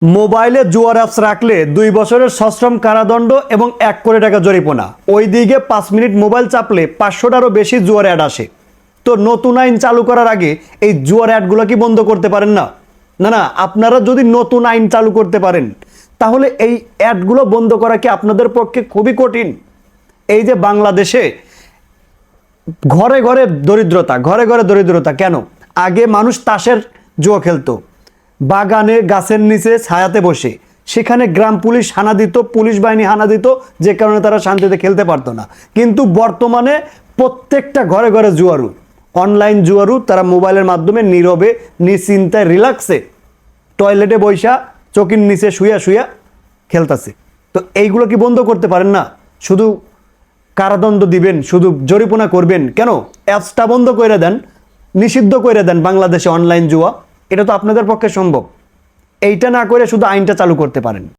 মোবাইলে জুয়ার অ্যাপস রাখলে 2 বছরের সশ্রম কারাদণ্ড এবং 1 কোটি টাকা জরিমানা। ওই দিকে 5 মিনিট মোবাইল চাপলে 500টারও বেশি জুয়ার অ্যাড আসে। তো নতুন আইন চালু করার আগে এই জুয়ার অ্যাডগুলো কি বন্ধ করতে পারেন না? না না, আপনারা যদি নতুন আইন চালু করতে পারেন তাহলে এই অ্যাডগুলো বন্ধ করা কি আপনাদের পক্ষে খুবই কঠিন। এই যে বাংলাদেশে ঘরে ঘরে দরিদ্রতা, ঘরে ঘরে দরিদ্রতা কেন? আগে মানুষ তাসের জুয়া খেলতো, বাগানে গাছের নিচে ছায়াতে বসে, সেখানে গ্রাম পুলিশ হানা দিত, পুলিশ বাহিনী হানা দিত, যে কারণে তারা শান্তিতে খেলতে পারতো না। কিন্তু বর্তমানে প্রত্যেকটা ঘরে ঘরে জুয়ারু, অনলাইন জুয়ারু, তারা মোবাইলের মাধ্যমে নীরবে নিশ্চিন্তায় রিল্যাক্সে টয়লেটে বৈশা চকির নিচে শুয়া শুয়া খেলতেছে। তো এইগুলো কি বন্ধ করতে পারেন না? শুধু কারাদণ্ড দিবেন, শুধু জরিমানা করবেন কেন? অ্যাপসটা বন্ধ করে দেন, নিষিদ্ধ করে দেন বাংলাদেশে অনলাইন জুয়া। এটা তো আপনাদের পক্ষে সম্ভব। এইটা না করে শুধু আইনটা চালু করতে পারেন।